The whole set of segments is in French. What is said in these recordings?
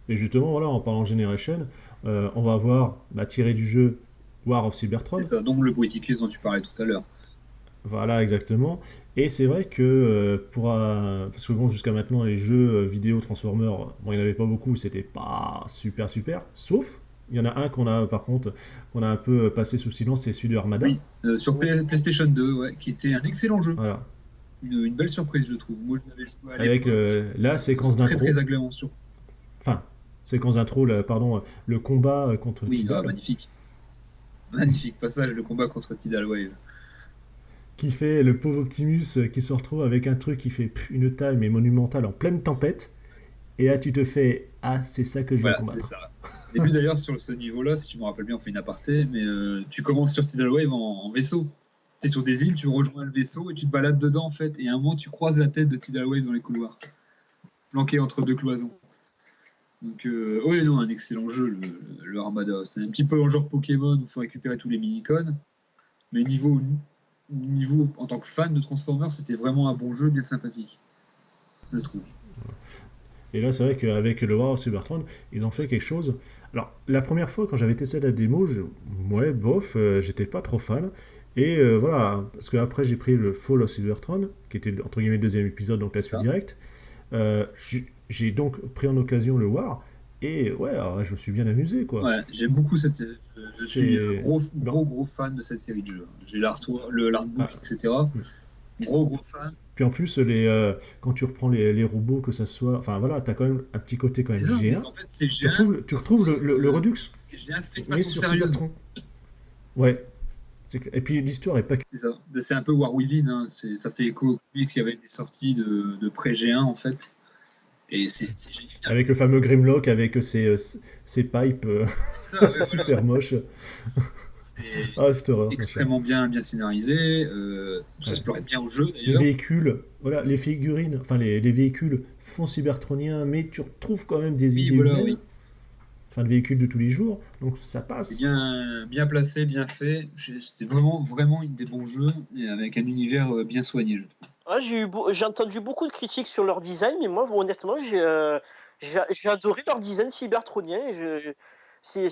Et justement, voilà, en parlant de Generation, on va voir tiré du jeu War of C'est Cybertron. ça, donc le Poeticus dont tu parlais tout à l'heure. Voilà, exactement. Et c'est vrai que parce que bon, jusqu'à maintenant, les jeux vidéo Transformers, bon, il n'y en avait pas beaucoup, c'était pas super super. Sauf, il y en a un qu'on a par contre, qu'on a un peu passé sous silence, c'est celui de Armada. Oui, sur PlayStation 2, ouais, qui était un excellent jeu. Voilà. Une belle surprise, je trouve. Moi, je l'avais joué à Avec l'époque. la séquence Très, très d'intro, agréablement sur. enfin, séquence d'intro, pardon, le combat contre Oui, ah, Tidal, magnifique. Magnifique passage, le combat contre Tidal Wave. qui fait le pauvre Optimus qui se retrouve avec un truc qui fait une taille mais monumentale en pleine tempête. Et là, tu te fais, ah, c'est ça que je veux Voilà, c'est combattre. ça. Au début, d'ailleurs, sur ce niveau-là, si tu me rappelles bien, on fait une aparté, mais tu commences sur Tidal Wave en vaisseau. Tu es sur des îles, tu rejoins le vaisseau et tu te balades dedans, en fait. Et à un moment, tu croises la tête de Tidal Wave dans les couloirs, planqué entre deux cloisons. Donc, oui, non, un excellent jeu, le Armada. C'est un petit peu un genre Pokémon où il faut récupérer tous les mini-codes. Mais niveau en tant que fan de Transformers, c'était vraiment un bon jeu, bien sympathique, je trouve. Et là, c'est vrai qu'avec le War of Cybertron, ils ont fait quelque chose. Alors, la première fois, quand j'avais testé la démo, ouais, bof, j'étais pas trop fan. Et voilà, parce qu'après, j'ai pris le Fall of Cybertron, qui était entre guillemets le deuxième épisode, donc la suite Ça. directe. J'ai donc pris en occasion le War. Et ouais, alors, je me suis bien amusé, quoi. Ouais, j'aime beaucoup cette. Je suis un C'est. Bon. gros fan de cette série de jeux. J'ai l'artbook, Ah. etc. Gros fan. Puis en plus, quand tu reprends les robots, que ça soit. Enfin voilà, t'as quand même un petit côté quand C'est même ça, mais G1. en fait, c'est Tu G1, retrouves, tu retrouves le Redux, c'est G1 fait de mais façon sur sérieuse. Cybertron. Ouais. Et puis l'histoire est pas. C'est ça. C'est un peu War Within, hein. Ça fait écho aux comics qui avaient été sortis de pré-G1, en fait. Et c'est génial. Avec le fameux Grimlock, avec ses pipes C'est ça, ouais, voilà. super moches. C'est Ah, cette horreur, franchement. extrêmement bien scénarisé. Ça se Ouais. pleurait bien au jeu, Les d'ailleurs. véhicules, voilà, les figurines, enfin les véhicules font cybertroniens, mais tu retrouves quand même des Oui, idées voilà, humaines, oui. enfin de véhicules de tous les jours, donc ça C'est passe. bien placé, bien fait. C'était vraiment des bons jeux et avec un univers bien soigné, je trouve. Ah, j'ai entendu beaucoup de critiques sur leur design, mais moi, honnêtement, j'ai adoré leur design cybertronien.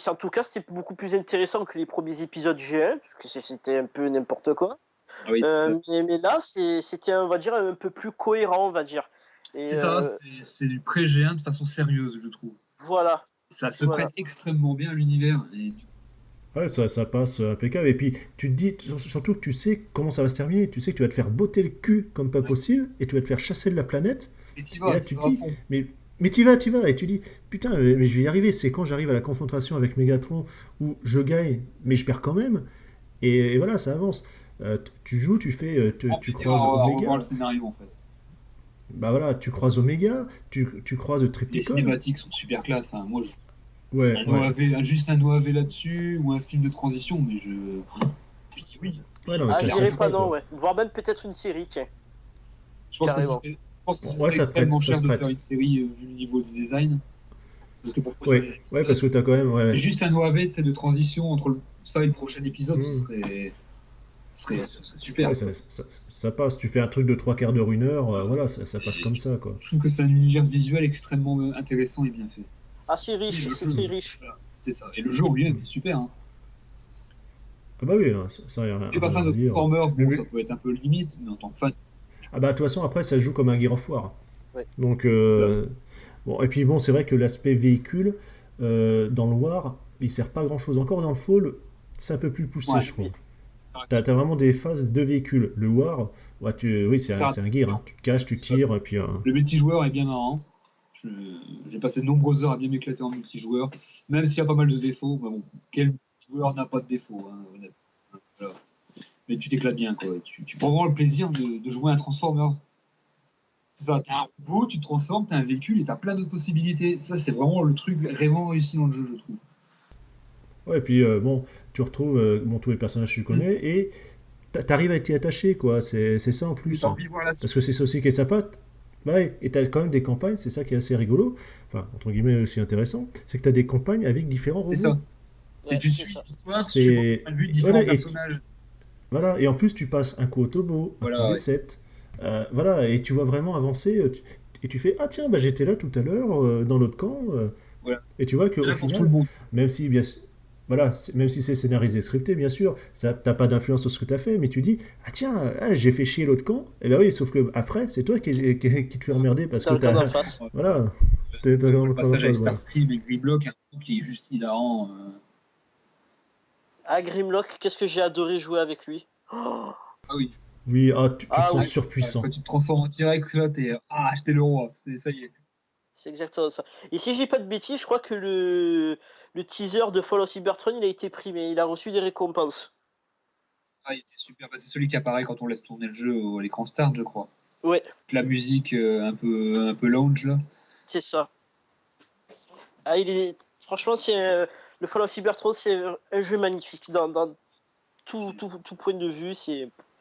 En tout cas, c'était beaucoup plus intéressant que les premiers épisodes G1, parce que c'était un peu n'importe quoi. Ah oui, c'est ça. Mais là, c'était, on va dire, un peu plus cohérent, on va dire. Et C'est ça, c'est du pré-G1 de façon sérieuse, je trouve. voilà, Ça se voilà. prête extrêmement bien à l'univers. Ouais, ça passe impeccable. Et puis, tu te dis, surtout que tu sais comment ça va se terminer. Tu sais que tu vas te faire botter le cul comme pas Ouais. possible, et tu vas te faire chasser de la planète. Et Et là, t'y tu te vas à dis, fond. mais, mais t'y vas. Et tu dis, putain, mais je vais y arriver. C'est quand j'arrive à la confrontation avec Megatron où je gagne, mais je perds quand même. Et voilà, ça avance. Tu joues, Prends tu plaisir croises à revoir le Omega. scénario, en fait. Bah voilà, tu croises Omega, tu croises Les Triptychon. cinématiques sont super classe. Enfin, moi, Ouais, ouais. juste un OAV là-dessus ou un film de transition, mais je dis oui. Ouais, non, mais Ah, ça je le dirais pas fera, non, quoi. ouais. Voire même peut-être une série, tiens, carrément. Je pense que ce Ouais, serait extrêmement ça cher se de faire prête. une série vu le niveau du design. Parce que pour produire Ouais, des ouais, parce épisodes, que t'as quand même, et ouais. juste un OAV de transition entre ça et le prochain épisode, Hmm. ce serait super, Ouais, quoi. ça passe. Tu fais un truc de trois quarts d'heure, une heure, Voilà. voilà, ça passe Et comme ça, quoi. je trouve que c'est un univers visuel extrêmement intéressant et bien fait. Ah, c'est Et riche, le c'est jeu, très riche. voilà, c'est ça. Et le jeu en lui-même est super, hein. Ah bah oui, hein, ça y a Si t'es pas rien fan à de dire. Transformers, Le bon, ça mu- peut être un peu limite, mais en tant que fan, Ah bah de toute façon, après, ça se joue comme un Gear of War. Ouais. Donc, c'est ça. bon, et puis bon, c'est vrai que l'aspect véhicule, dans le War, il sert pas à grand-chose. Encore dans le Fall, c'est un peu plus poussé, Ouais, je trouve. oui. Ça T'as vraiment des phases de véhicules. Le War, ouais, oui, ça c'est un gear, hein. Tu te caches, tu tires, et puis... Le multijoueur est bien marrant. J'ai passé de nombreuses heures à bien m'éclater en multijoueur, même s'il y a pas mal de défauts. Mais bon, quel joueur n'a pas de défauts, hein, honnêtement. Voilà. Mais tu t'éclates bien, quoi. Tu prends vraiment le plaisir de jouer à un Transformer. C'est ça, t'as un robot, tu te transformes, t'as un véhicule et t'as plein d'autres possibilités. Ça, c'est vraiment le truc vraiment réussi dans le jeu, je trouve. Ouais, et puis bon, tu retrouves bon, tous les personnages que tu Mm. connais, et t'arrives à t'y attacher, quoi. C'est ça en Et plus. t'as envie de voir la Parce suite. que c'est ça aussi qui est sympa. Ouais, et t'as quand même des campagnes, c'est ça qui est assez rigolo, enfin, entre guillemets aussi intéressant, c'est que t'as des campagnes avec différents C'est robots. ça. C'est Ouais, tu c'est suis ça. l'histoire suivant le C'est. point de vue de Voilà, différents personnages. voilà, et en plus tu passes un coup Autobo, un coup Voilà, ouais. D7, voilà, et tu vois vraiment avancer, et tu fais ah tiens bah j'étais là tout à l'heure dans l'autre camp Voilà. et tu vois Il y qu'au en a pour tout le final monde. même si bien voilà même si c'est scénarisé scripté bien sûr ça t'as pas d'influence sur ce que t'as fait mais tu dis ah tiens j'ai fait chier l'autre camp et ben oui sauf que après c'est toi qui te fait emmerder parce C'était que le cas d'en t'as face. voilà t'as Le encore autre passage avec chose voilà. Starscream et Grimlock, un truc qui est juste hilarant. Ah, Grimlock, qu'est-ce que j'ai adoré jouer avec lui. Oh, Ah oui. Oui ah tu te ah sens oui, Quand surpuissant. tu te transformes en T-Rex, là, j'étais le roi. Ça y est. c'est exactement ça. Et si j'ai pas de bêtises, je crois que le teaser de Fall of Cybertron, il a été primé, il a reçu des récompenses. Ah, il était super. Bah, c'est celui qui apparaît quand on laisse tourner le jeu à l'écran start, je crois. Ouais, La musique un peu lounge, là. c'est ça. Ah, franchement, le Fall of Cybertron, c'est un jeu magnifique dans tout point de vue.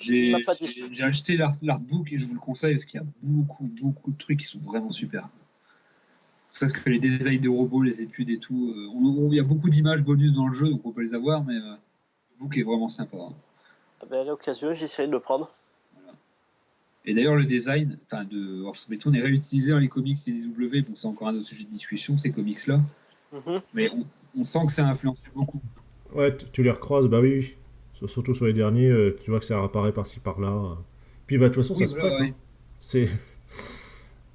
Il m'a pas déçu. J'ai acheté l'artbook et je vous le conseille parce qu'il y a beaucoup de trucs qui sont vraiment super. C'est ce que les designs de robots, les études et tout. Il y a beaucoup d'images bonus dans le jeu, donc on peut les avoir, mais le book est vraiment sympa. Ah ben, à l'occasion, j'essaierai de le prendre. Voilà. Et d'ailleurs, le design de Orson Beton est réutilisé dans les comics CW. Bon, c'est encore un autre sujet de discussion, ces comics-là. Mhm. Mais on sent que ça a influencé beaucoup. Ouais tu les recroises bah oui, oui. Surtout sur les derniers tu vois que ça apparaît par-ci par-là. Puis bah de toute façon ça Oui, se voilà, prête hein. ouais. C'est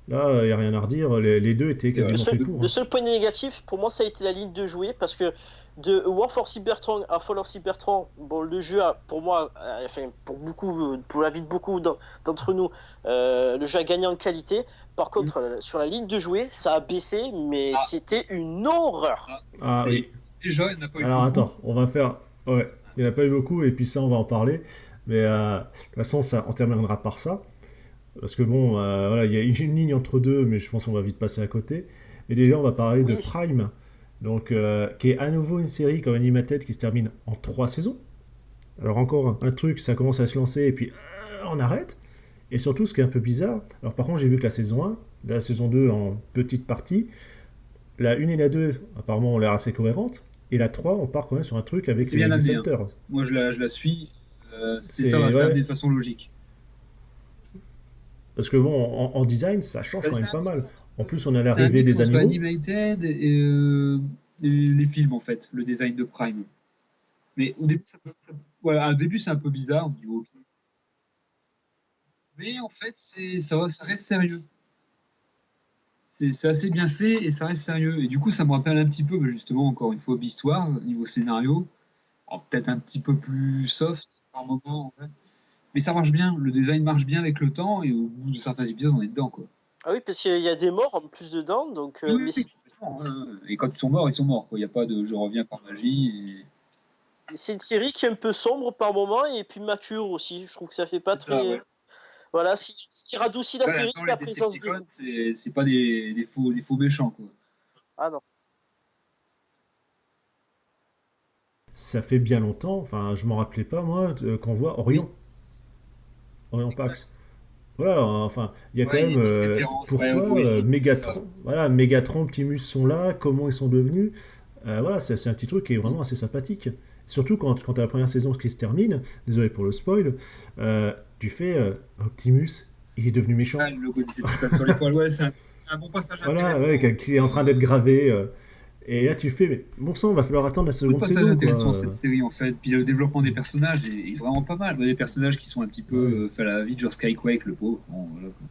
là y a rien à redire les deux étaient C'est vrai. quasiment faits pour Le hein. seul point négatif, pour moi, ça a été la ligne de jouer, parce que de War for Cybertron à Fall of Cybertron, bon, le jeu a, pour moi, enfin, pour la vie de beaucoup d'entre nous, le jeu a gagné en qualité. Par contre, sur la ligne de jouer, ça a baissé, mais Ah, c'était une horreur. Ah oui. déjà, il n'y en a pas eu Alors beaucoup. attends, on va faire. Ouais, il n'y en a pas eu beaucoup, et puis ça, on va en parler. Mais de toute façon, ça, on terminera par ça. Parce que bon, voilà, il y a une ligne entre deux, mais je pense qu'on va vite passer à côté. Et déjà, on va parler de Oui, Prime, donc, qui est à nouveau une série comme Animated qui se termine en 3 saisons. Alors encore un truc, ça commence à se lancer, et puis on arrête. Et surtout, ce qui est un peu bizarre, alors par contre, j'ai vu que la saison 1, la saison 2 en petite partie, la 1 et la 2, apparemment, ont l'air assez cohérentes. Et la 3, on part quand même sur un truc avec C'est bien les amené, hein. Hunters. Moi, je la suis. Ça va, C'est c'est ouais, amené de façon logique. parce que bon, en design, ça change Bah, quand même pas mal. En plus, on a c'est un l'arrivée mix des entre animaux. Animated et les films, en fait, le design de Prime. Mais au début, voilà, au début, c'est un peu bizarre. On se dit, ok. Mais en fait, ça reste sérieux. C'est assez bien fait et ça reste sérieux. Et du coup, ça me rappelle un petit peu, bah, justement, encore une fois, Beast Wars, niveau scénario. Alors, peut-être un petit peu plus soft par moment, en fait. Mais ça marche bien. Le design marche bien avec le temps et au bout de certains épisodes, on est dedans, quoi. ah oui, parce qu'il y a des morts en plus dedans, donc, Oui, mais oui, complètement, hein. Et quand ils sont morts, ils sont morts, quoi. Il n'y a pas de je reviens par magie. c'est une série qui est un peu sombre par moment et puis mature aussi. Je trouve que ça fait pas C'est ça, très. ouais. Voilà, ce qui radoucit la Là, série, là-dedans, c'est les la présence des. Decepticons, c'est pas des faux méchants, quoi. Ah non. Ça fait bien longtemps, enfin, je m'en rappelais pas, moi, qu'on voit Oui, Orion Pax. exact. Voilà, enfin, il y a quand Ouais, il y a même une petite référence ouais, aux pourquoi origines, c'est ça. Mégatron, voilà, Mégatron, Optimus sont là, comment ils sont devenus. Voilà, c'est un petit truc qui est Mm. vraiment assez sympathique. Surtout quand la première saison qui se termine, désolé pour le spoil, tu fais Optimus, il est devenu méchant. Ah, le logo Decepticon sur l'étoile, ouais, c'est un bon passage Voilà, intéressant, ouais, hein. qui est en train d'être gravé. Et là, tu fais, mais bon sang, va falloir attendre la Beaucoup de seconde passages saison, intéressants dans quoi. cette série, en fait. Puis le développement des personnages est vraiment pas mal. Des personnages qui sont un petit Ouais. peu fait à la vie, genre Skyquake, le pauvre. Bon, voilà, quoi.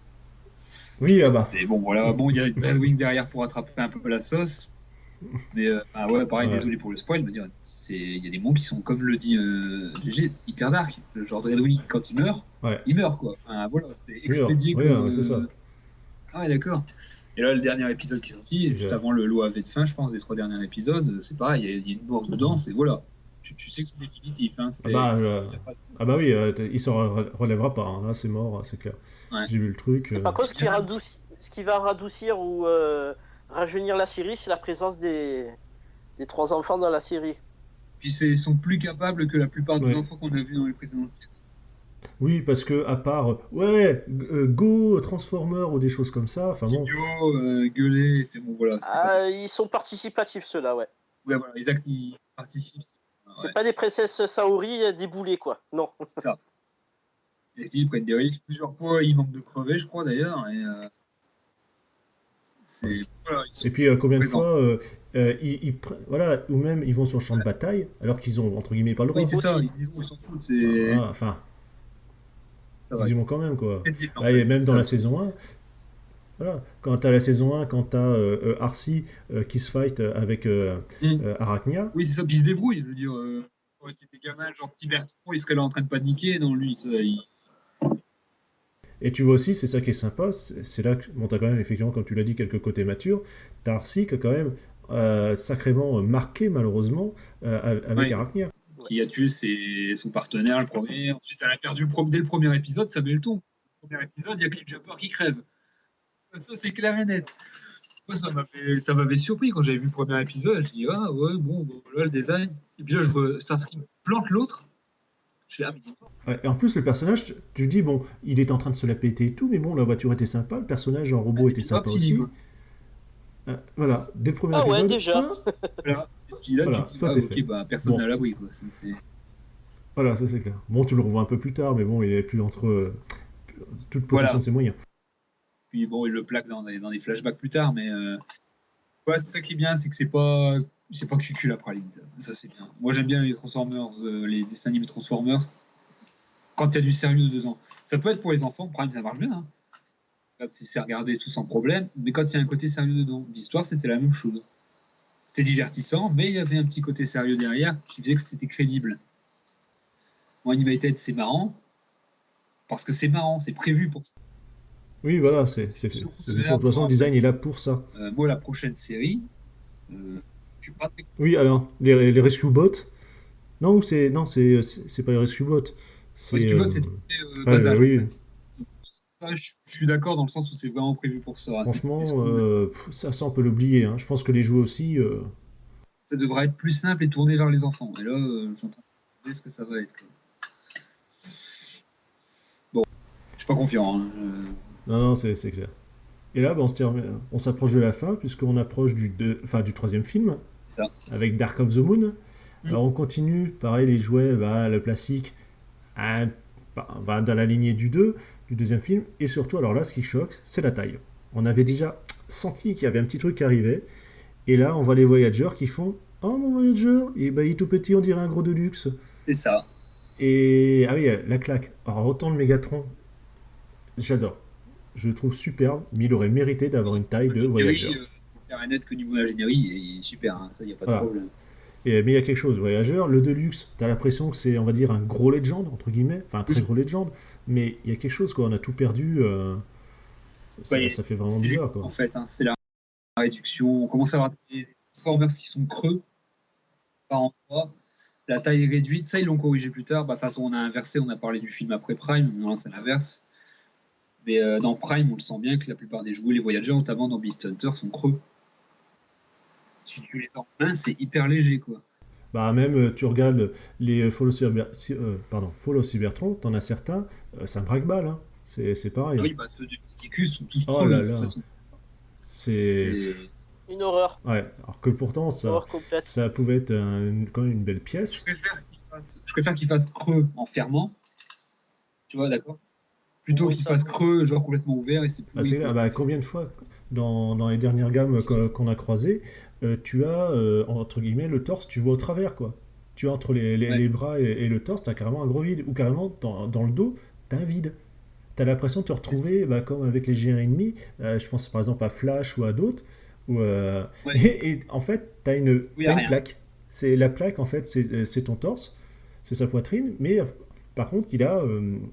Oui, ah bah. Et bon, voilà. Bon, il y a Dreadwing derrière pour attraper un peu la sauce. Mais enfin, ouais, pareil, Ouais. désolé pour le spoil, mais dire, il y a des mondes qui sont, comme le dit GG, hyper dark. Le genre Dreadwing, quand Ouais. il meurt, quoi. Enfin, voilà, c'est Jure. expédié Oui, comme. ouais, c'est ça. Ah, ouais, d'accord. Et là, le dernier épisode qui est sorti, juste Je- avant le lot de fin, je pense, des 3 derniers épisodes, c'est pareil, il y a une mort dedans, c'est voilà. Tu sais que c'est définitif, hein, Ah bah, y a pas de- ah bah oui, il se relèvera pas, hein. Là, c'est mort, c'est clair. ouais. J'ai vu le truc. Par contre, Il y en a- ce qui va radoucir ou rajeunir la série, c'est la présence des trois enfants dans la série. Puis ils sont plus capables que la plupart des Ouais. enfants qu'on a vus dans les précédentes séries. Oui, parce que à part, ouais, Go, Transformer ou des choses comme ça, enfin bon. Idiot, gueuler, c'est bon, voilà, c'était pas des. Ah, ils sont participatifs, ceux-là, ouais. Ouais, voilà, ils participent, C'est ouais, pas des princesses Saori déboulées, quoi. Non. c'est ça. Et ils prennent des risques plusieurs fois, ils manquent de crever, je crois d'ailleurs. C'est, voilà, ils sont Et puis combien de présents. fois, voilà, ou même ils vont sur le champ de bataille alors qu'ils ont entre guillemets pas le Oui, droit. c'est ça, Aussi. ils se disent, oh, ils s'en foutent, Bah, c'est. voilà, enfin, Ça va, ils y ils vont sont quand même quoi. crédibles, en Là, et fait, c'est même dans ça la le truc. saison 1, voilà, quand t'as la saison 1, quand t'as Arcee qui se fight avec Mm. Arachnia, Oui, c'est ça, puis ils se débrouillent. Je veux dire, ça aurait été des gamins, genre Cybertron, ils seraient là en train de paniquer. Non, lui, et tu vois aussi, c'est ça qui est sympa, c'est là que, bon, t'as quand même, effectivement, comme tu l'as dit, quelques côtés matures, t'as Arcee qui a quand même sacrément marqué, malheureusement, avec ouais, Arachnia. Ouais. qui a tué son partenaire, le premier. Ensuite, elle a perdu dès le premier épisode, ça met le ton. Le premier épisode, il y a Cliff Jumper qui crève. Ça, c'est clair et net. Moi, ça m'avait surpris quand j'avais vu le premier épisode. Je dis, ah ouais, bon, voilà le design. Et puis là, je vois Starscream plante l'autre. Je fais, ah, mais il est mort. Ouais, et en plus, le personnage, tu dis, bon, il est en train de se la péter et tout, mais bon, la voiture était sympa, le personnage en robot Et était puis hop, sympa fini, aussi. quoi. Voilà, dès le premier Ah ouais, épisode, déjà. Voilà. Et puis là, tu te voilà, dis, ça ah, c'est ok, fait. bah, personne n'a Bon, l'abri, quoi. voilà, ça c'est clair. Bon, tu le revois un peu plus tard, mais bon, il est plus entre toute possession Voilà. de ses moyens. Puis bon, il le plaque dans des flashbacks plus tard, mais ouais, c'est ça qui est bien, c'est que c'est pas cucul la praline. Ça, c'est bien. Moi, j'aime bien les Transformers, les dessins animés Transformers, quand il y a du sérieux dedans. Ça peut être pour les enfants, Prime, ça marche bien, hein. Là, si c'est regardé tout sans problème, mais quand il y a un côté sérieux dedans, l'histoire, c'était la même chose. C'était divertissant, mais il y avait un petit côté sérieux derrière qui faisait que c'était crédible. Moi, Animated, c'est marrant, parce que c'est marrant, c'est prévu pour ça. Oui, voilà, C'est c'est plus fait pour. De toute façon, amusant, le en design est fait. là pour ça. Moi, la prochaine série, euh, je suis pas très Oui, confiant. alors, les Rescue Bots, non, c'est pas les Rescue Bots, Parce c'est... que l'autre, c'était très bas ouais, âge, en oui, fait. Donc, ça, je suis d'accord dans le sens où c'est vraiment prévu pour ça, hein. C'est pour les franchement, schools. ça on peut l'oublier, hein. Je pense que les jouets aussi... Ça devrait être plus simple et tourné vers les enfants. Et là, j'entends demander ce que ça va être, quoi. Bon, je suis pas confiant, hein. Non, non, c'est clair. Et là, bah, on s'approche de la fin, puisqu'on approche enfin, du troisième film, C'est ça. avec Dark of the Moon. Mm. Alors on continue, pareil, les jouets, bah, le classique, hein, bah, dans la lignée du deuxième film. Et surtout, alors là, ce qui choque, c'est la taille. On avait déjà senti qu'il y avait un petit truc qui arrivait. Et là, on voit les Voyagers qui font Oh mon Voyager, et bah, il est tout petit, on dirait un gros Deluxe. C'est ça. Et ah oui, la claque. Alors autant le Mégatron, j'adore. Je le trouve superbe, mais il aurait mérité d'avoir une taille de Voyager. L'ingénierie, c'est clair et net que niveau ingénierie, il est super, hein. Ça, il n'y a pas de Voilà. problème. Mais il y a quelque chose, Voyageur, le Deluxe, t'as l'impression que c'est, on va dire, un gros Legend, entre guillemets, enfin un très Mm. gros Legend, mais il y a quelque chose, quoi, on a tout perdu, Bah, ça fait vraiment c'est lui, bizarre, en quoi. fait, hein. C'est la réduction. On commence à avoir des Transformers qui sont creux par endroit. La taille est réduite. Ça, ils l'ont corrigé plus tard. Bah, de toute façon, on a inversé. On a parlé du film après Prime. Non, c'est l'inverse. Mais dans Prime, on le sent bien que la plupart des jouets, les Voyagers, notamment dans Beast Hunter, sont creux. Si tu les as en main, c'est hyper léger, quoi. Bah même, tu regardes les Follow Cybertron, t'en as certains, c'est un braque-balle, hein. C'est pareil, Ah hein. oui, parce que les Ticus sont tous Oh creux, de là toute là, façon. c'est... C'est... Une horreur. Ouais, alors que pourtant, Une horreur complète. ça pouvait être quand même une belle Je pièce. préfère qu'il fasse creux en fermant, tu vois, d'accord? Plutôt Oui, qu'il ça. fasse creux, genre complètement ouvert, et c'est Bah, pourri, quoi. bah, combien de fois dans les dernières gammes qu'on a croisées, tu as entre guillemets le torse, tu vois au travers quoi. Tu as entre Ouais. les bras et le torse, tu as carrément un gros vide, ou carrément dans le dos, tu as un vide. Tu as l'impression de te retrouver bah, comme avec les géants ennemis, je pense par exemple à Flash ou à d'autres, où, Ouais. et en fait, tu as Oui, y t'as a une rien. plaque. C'est la plaque en fait, c'est ton torse, c'est sa poitrine, mais par contre,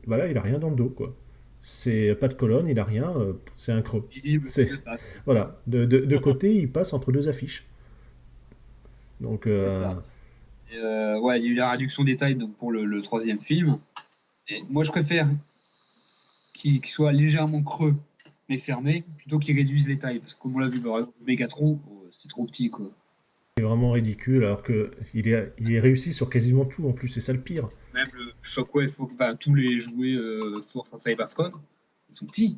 voilà, il a rien dans le dos quoi. C'est pas de colonne, il a rien, c'est un creux. Visible C'est de face, quoi. voilà, de côté, il passe entre deux affiches. Donc C'est ça. Et, ouais, il y a eu la réduction des tailles donc, pour le troisième film. Et moi, je préfère qu'il soit légèrement creux, mais fermé, plutôt qu'il réduise les tailles. Parce que comme on l'a vu, par exemple, le Megatron, c'est trop petit, quoi. c'est vraiment ridicule, alors que il est réussi sur quasiment tout en plus, c'est ça le pire. Même le Shockwave, enfin, tous les jouets Force enfin, Cybertron, ils sont petits.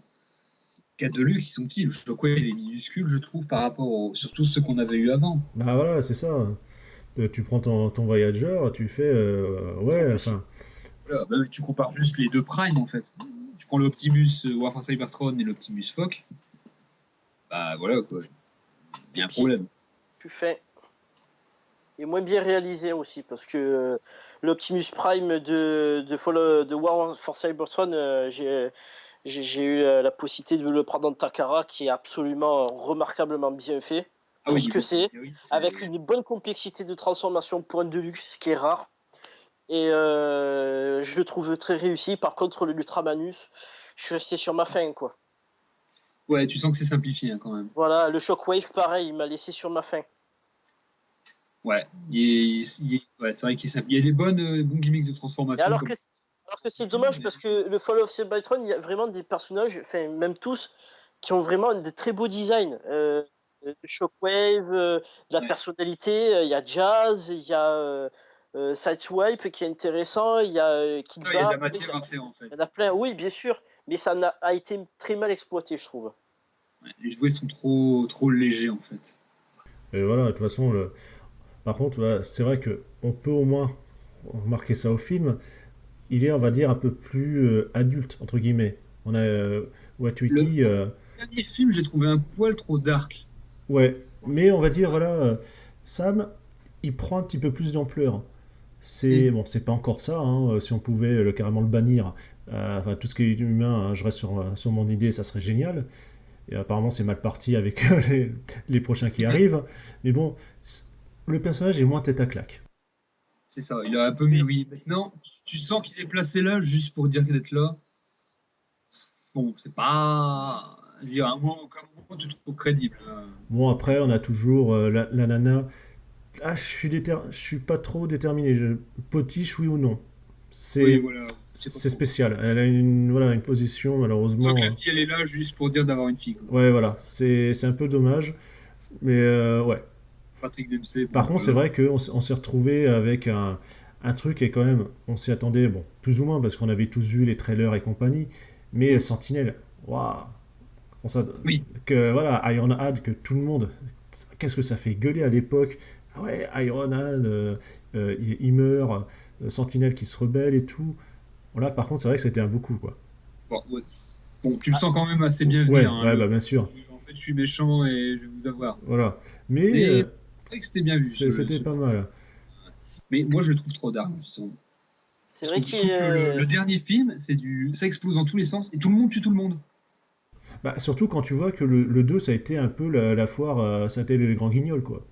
4 de luxe, ils sont petits. Le Shockwave, il est minuscule, je trouve, par rapport surtout ceux qu'on avait eu avant. Bah voilà, c'est ça. Tu prends ton Voyager, tu fais ouais, enfin Voilà, bah, tu compares juste les deux primes, en fait. Tu prends l'Optimus Warfare Cybertron et l'Optimus Fock. Bah voilà, quoi. Il y a un Puis, problème. plus fin. Et moins bien réalisé aussi, parce que l'Optimus Prime de War for Cybertron, j'ai eu la possibilité de le prendre dans Takara, qui est absolument remarquablement bien fait Ah pour oui, ce que niveau c'est, scénario, avec une bonne complexité de transformation pour un Deluxe, ce qui est rare. Et je le trouve très réussi. Par contre, le Ultramanus, je suis resté sur ma faim, quoi. Ouais, tu sens que c'est simplifié hein, quand même. Voilà, le Shockwave, pareil, il m'a laissé sur ma faim. Ouais, ouais, c'est vrai qu'il est simple. Il y a des bons gimmicks de Et transformation. alors Comme... que c'est dommage, parce que le Fall of Cybertron, il y a vraiment des personnages, enfin, même tous, qui ont vraiment des très beaux designs. Shockwave, de la Ouais. personnalité, il y a Jazz, il y a Sideswipe qui est intéressant, il y a Il y a de Killbab, la matière à faire en il y en fait. a plein, oui, bien sûr, mais ça a été très mal exploité, je trouve. Ouais, les jouets sont trop légers en fait. Et voilà, de toute façon, par contre, voilà, c'est vrai que on peut au moins remarquer ça au film. Il est, on va dire, un peu plus adulte, entre guillemets. On a Le Watuiki, dernier film, j'ai trouvé un poil trop dark. ouais, mais on va dire, voilà, Sam, il prend un petit peu plus d'ampleur. C'est Mm. bon, c'est pas encore ça, hein, si on pouvait carrément le bannir, enfin tout ce qui est humain, hein, je reste sur mon idée, ça serait génial. Et apparemment, c'est mal parti avec les prochains qui arrivent. Mais bon, le personnage est moins tête à claque. C'est ça, il a un peu Oui. mûri. Maintenant, tu sens qu'il est placé là juste pour dire d'être là. Bon, c'est pas. Je veux dire, à un moment, tu te trouves crédible. Bon, après, on a toujours la nana. Ah, je suis pas trop déterminé. Potiche, oui ou non? Oui, C'est voilà. Je sais pas c'est trop. spécial. Elle a voilà, une position, Tu sens que malheureusement. la fille, elle est là juste pour dire d'avoir une fille. Quoi. Ouais, voilà. C'est un peu dommage. Mais ouais. Patrick Dempsey, Par bon, contre, c'est voilà. vrai on s'est retrouvé avec un truc et quand même, on s'y attendait, bon, plus ou moins, parce qu'on avait tous vu les trailers et compagnie. Mais Sentinelle, waouh! On Oui, que voilà, Ironhide, que tout le monde, qu'est-ce que ça fait gueuler à l'époque. Ah ouais, Ironhide, il meurt, Sentinelle qui se rebelle et tout. Voilà, par contre, c'est vrai que c'était un beau coup, quoi. bon, ouais. Bon, tu le sens quand même assez bien venir. Ouais, Hein, ouais, bah bien sûr. en fait, je suis méchant et je vais vous avoir. Voilà. Mais Mais c'est vrai que c'était bien vu. c'était pas mal. Mais moi, je le trouve trop dark, justement. C'est vrai Je trouve que le dernier film, ça explose dans tous les sens et tout le monde tue tout le monde. Bah, surtout quand tu vois que le 2, ça a été un peu la foire, ça a été les grands guignols, quoi.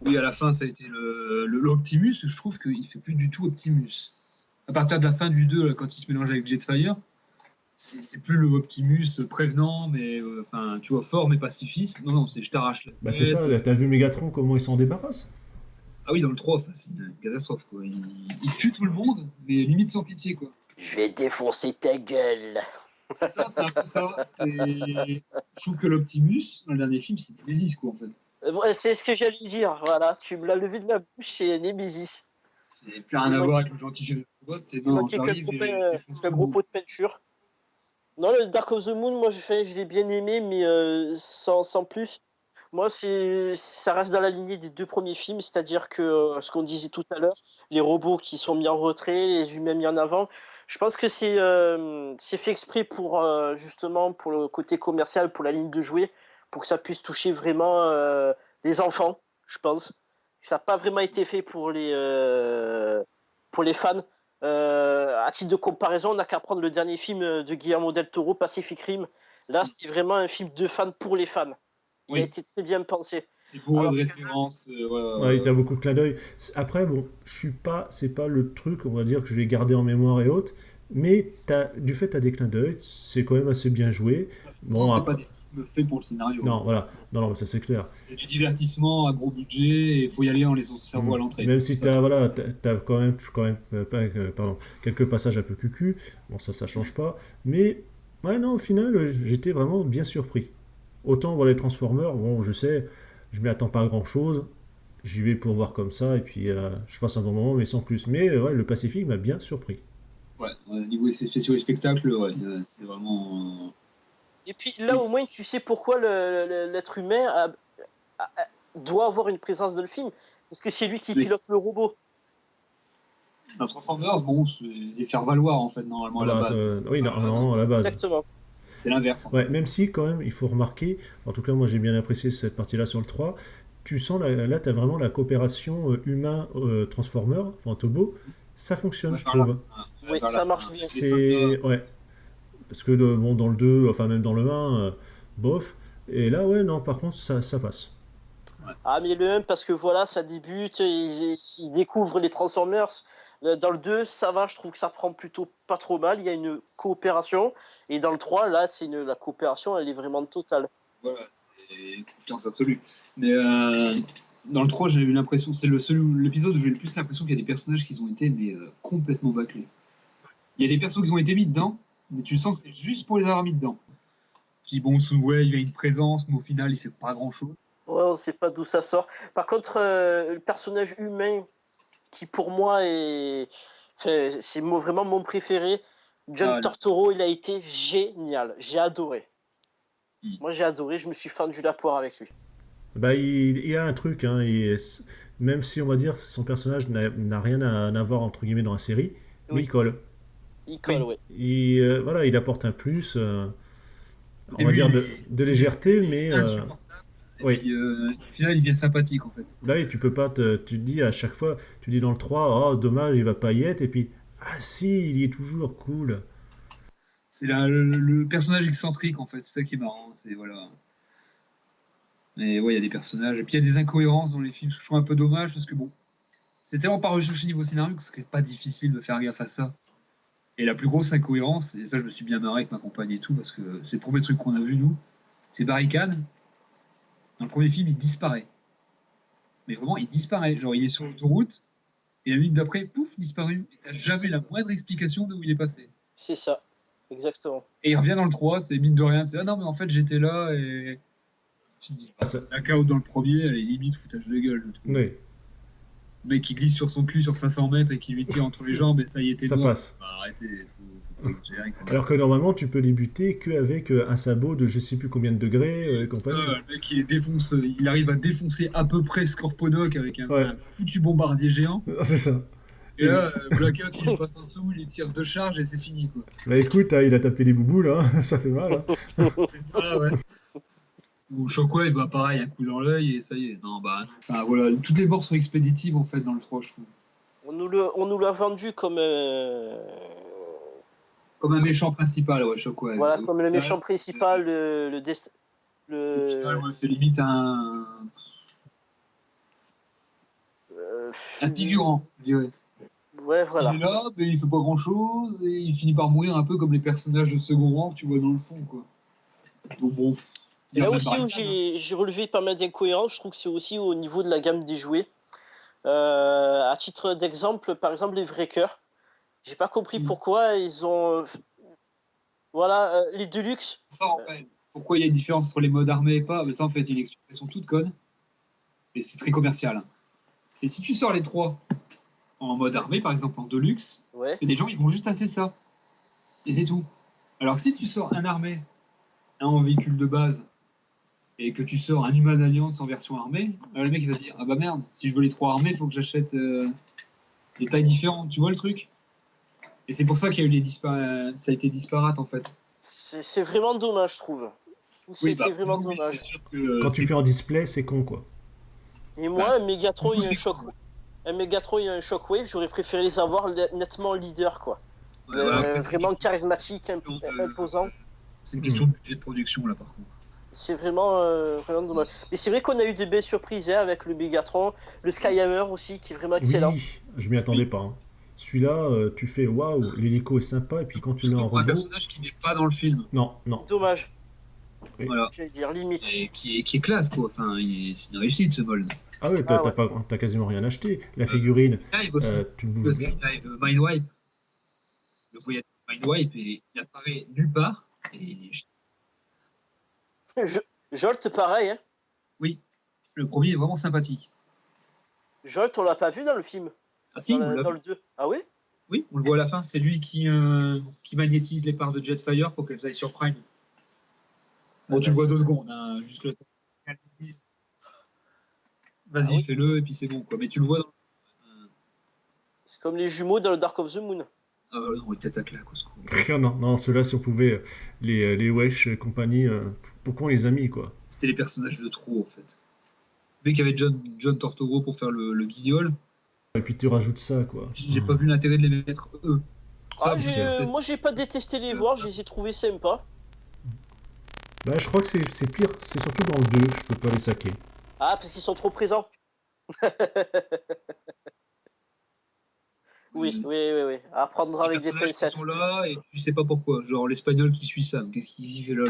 Oui, à la fin, ça a été l'Optimus. Je trouve qu'il fait plus du tout Optimus. À partir de la fin du 2, là, quand il se mélange avec Jetfire, c'est plus le Optimus prévenant, mais enfin, tu vois, fort mais pacifiste. Non, non, c'est je t'arrache la Bah c'est ça, tête. là, t'as vu Megatron, comment il s'en débarrasse? Ah oui, dans le 3, enfin, c'est une catastrophe, quoi. Il tue tout le monde, mais limite sans pitié, quoi. Je vais défoncer ta gueule. C'est ça, c'est un peu ça. Je trouve que l'Optimus, dans le dernier film, c'est Nemesis, quoi, en fait. Ouais, c'est ce que j'allais dire, voilà, tu me l'as levé de la bouche, c'est Nemesis. C'est plus rien à voir avec le gentil chef de Autobot, c'est Il non, manquait j'arrive et je défonce tout qu'un le gros monde. pot de peinture. Non, le Dark of the Moon, moi je l'ai bien aimé, mais sans plus. Moi, ça reste dans la lignée des deux premiers films, c'est-à-dire que ce qu'on disait tout à l'heure, les robots qui sont mis en retrait, les humains mis en avant. Je pense que c'est fait exprès pour justement pour le côté commercial, pour la ligne de jouets, pour que ça puisse toucher vraiment les enfants, je pense. Ça n'a pas vraiment été fait pour les fans. À titre de comparaison, on n'a qu'à prendre le dernier film de Guillermo del Toro, Pacific Rim. Là, c'est vraiment un film de fans pour les fans. Il a Oui, été très bien pensé. c'est bourré Alors de que références. Ouais, il y Ouais. a beaucoup de clins d'œil. Après, bon, c'est pas le truc, on va dire, que je vais garder en mémoire et autres, mais du fait, t'as des clins d'œil, c'est quand même assez bien joué. De toute façon, Bon, c'est pas après, des films faits pour le scénario. non, voilà, non, non, mais ça c'est clair. C'est du divertissement à gros budget et il faut y aller en laissant son cerveau Hmm. à l'entrée. Même C'est si ça qui t'as, est voilà, bien. t'as quand même pas, pardon, quelques passages un peu cucu, bon, ça change pas, mais, ouais, non, au final, j'étais vraiment bien surpris. Autant voir les Transformers, bon, je sais, je m'y attends pas à grand chose, j'y vais pour voir comme ça, et puis je passe un bon moment, mais sans plus. Mais ouais, le Pacifique m'a bien surpris. Ouais, niveau effets spéciaux et spectacles, ouais, c'est vraiment. Et puis là, au moins, tu sais pourquoi l'être humain doit avoir une présence dans le film. Parce que c'est lui qui Oui. pilote le robot. Dans Transformers, bon, c'est les faire valoir en fait, normalement à la Voilà, base. oui, Voilà, normalement, à la base. Exactement. C'est l'inverse. En fait. Ouais, même si quand même, il faut remarquer, en tout cas moi j'ai bien apprécié cette partie-là sur le 3. Tu sens là, tu as vraiment la coopération humain-transformer, enfin Tobo, ça fonctionne Ouais, je vers la trouve. fin. Ouais, Oui, vers la ça fin. marche bien. Les soldats. C'est... Ouais, parce que bon, dans le 2, enfin même dans le 1, bof. Et là, ouais, non, par contre, ça passe. Ouais. Ah, mais le 1, parce que voilà, ça débute, ils découvrent les Transformers. Dans le 2, ça va, je trouve que ça prend plutôt pas trop mal. Il y a une coopération. Et dans le 3, là, la coopération, elle est vraiment totale. Voilà, c'est confiance absolue. Mais dans le 3, j'ai eu l'impression, c'est l'épisode où j'ai eu le plus l'impression qu'il y a des personnages qui ont été mais, complètement bâclés. Il y a des persos qui ont été mis dedans, mais tu sens que c'est juste pour les avoir mis dedans. Tu dis, bon, ouais, il y a une présence, mais au final, il fait pas grand-chose. Ouais, on sait pas d'où ça sort. Par contre, le personnage humain, qui pour moi est. Enfin, c'est vraiment mon préféré. John Ah, Tortoro, il a été génial. J'ai adoré. Hmm. Moi, j'ai adoré. Je me suis fendu la poire avec lui. Bah, il a un truc, hein, même si on va dire son personnage n'a rien à voir entre guillemets dans la série, mais il Oui, colle. il colle, Oui, oui. Voilà, il apporte un plus, au on va début, dire de légèreté, il mais est insupportable, et oui. puis au final, il devient sympathique, en fait. Là, oui, tu peux pas tu te dis à chaque fois, tu dis dans le 3, oh dommage, il va pas y être, et puis, ah si, il y est toujours cool. C'est le personnage excentrique, en fait, c'est ça qui est marrant. C'est, voilà. Mais ouais, il y a des personnages. Et puis il y a des incohérences dans les films, ce que je trouve un peu dommage, parce que bon, c'est tellement pas recherché niveau scénario que c'est pas difficile de faire gaffe à ça. Et la plus grosse incohérence, et ça je me suis bien marré avec ma compagne et tout, parce que c'est le premier truc qu'on a vu nous, c'est Barricade. Dans le premier film, il disparaît. Mais vraiment, il disparaît. Genre, il est sur l'autoroute, et la minute d'après, pouf, disparu. Et t'as jamais la moindre explication de où il est passé. C'est ça. Exactement. Et il revient dans le 3, c'est mine de rien, c'est ah non, mais en fait, j'étais là, et tu te dis, Ah, ça, la KO dans le premier, elle est limite foutage de gueule, je trouve. oui, Le mec qui glisse sur son cul sur 500 mètres et qui lui tire entre les jambes, et ça y est, t'es ça mort. passe. Bah, arrêtez, faut pas exagérer quand même. Alors que normalement, tu peux débuter qu'avec un sabot de je sais plus combien de degrés et C'est ça, compagnie. le mec il arrive à défoncer à peu près Scorponok avec Ouais, un foutu bombardier géant. c'est ça. Et là, Blackout, il lui passe en dessous, il tire deux charges et c'est fini, quoi. Bah écoute, hein, il a tapé les boubous là, ça fait mal. Hein. C'est ça, ouais. Ou Shockwave, bah pareil, un coup dans l'œil et ça y est. Non, bah, enfin voilà, toutes les morts sont expéditives en fait dans le 3, je trouve. On nous l'a vendu comme. Comme un méchant principal, ouais, Shockwave. Voilà, Et comme le méchant principal, au final, le, ouais, c'est limite euh, un figurant, je dirais. ouais, Parce qu'il est voilà. là, mais il fait pas grand chose et il finit par mourir un peu comme les personnages de second rang que tu vois dans le fond, quoi. Donc bon, Et dire là même aussi où Barricade, hein. j'ai relevé pas mal d'incohérences, je trouve que c'est aussi au niveau de la gamme des jouets. À titre d'exemple, par exemple, les vrais cœurs. J'ai pas compris Mm. pourquoi ils ont. Voilà, les Deluxe. Ça, en fait, pourquoi il y a une différence entre les modes armés et pas? Mais ça, en fait, il y a une explication toute conne, et c'est très commercial, hein. C'est si tu sors les trois en mode armé, par exemple en Deluxe, Ouais. il y a des gens, ils vont juste assez ça. Et c'est tout. Alors que si tu sors un armé, un en véhicule de base, et que tu sors un Human Alliance en version armée, alors le mec il va se dire ah bah merde, si je veux les trois armés, il faut que j'achète des tailles différentes. Tu vois le truc? Et c'est pour ça qu'il y a eu ça a été disparate en fait. C'est vraiment dommage, je trouve. Je trouve que Oui, c'était bah pour vraiment nous, oui, c'est dommage. sûr que Quand tu c'est fais en display, c'est con quoi. Et bah, moi, pour nous, c'est con. Un Megatron et un Shockwave, j'aurais préféré les avoir nettement leader, quoi. Ouais, ouais, après, c'est une Vraiment question, charismatique, imposant. c'est une Hmm. question de budget de production là par contre. C'est vraiment dommage. Mais c'est vrai qu'on a eu des belles surprises hein, avec le Megatron, le Skyhammer aussi, qui est vraiment excellent. Oui, je m'y attendais Oui. pas. Hein. Celui-là, tu fais waouh, l'hélico est sympa, et puis quand tu le mets Surtout en pour un robot, personnage qui n'est pas dans le film. non, non. Dommage, Oui. Voilà. j'allais dire, limite. Et qui est classe quoi. Enfin, c'est une réussite ce mold. Ah ouais, Ah ouais. t'as quasiment rien acheté. La figurine, Skydive aussi. tu le bouges Le bien. Skydive Mindwipe. Le voyage Mindwipe, et il apparaît nulle part. Et Je- Jolt, pareil, hein. oui, le premier est vraiment sympathique. Jolt, on l'a pas vu dans le film, Ah si, on l'a dans vu. le 2. Ah oui? Oui, on le voit à la fin. C'est lui qui magnétise les parts de Jetfire pour qu'elles aillent sur Prime. Bon, tu le vois 2 secondes, hein, juste le temps. Ah Vas-y, oui. fais-le, et puis c'est bon, quoi. Mais tu le vois dans... C'est comme les jumeaux dans le Dark of the Moon. Ah non, ils t'attaquent là, quoi, ce coup. Non, non, ceux-là, si on pouvait, les Wesh et compagnie, pourquoi on les a mis, quoi? C'était les personnages de trop, en fait. Vu qu'il y avait John Tortoro pour faire le guignol, Et puis tu rajoutes ça, quoi. j'ai pas vu l'intérêt de les mettre eux. Ça, Ah, pour une espèce moi, j'ai pas détesté les voir, je les ai trouvés sympas. Bah, je crois que c'est pire, c'est surtout dans le 2, je peux pas les saquer. Ah, parce qu'ils sont trop présents. Oui, oui, oui, oui. À prendre les avec des personnages qui pincettes. sont là et tu sais pas pourquoi. Genre l'espagnol qui suit Sam, qu'est-ce qu'il y fait là?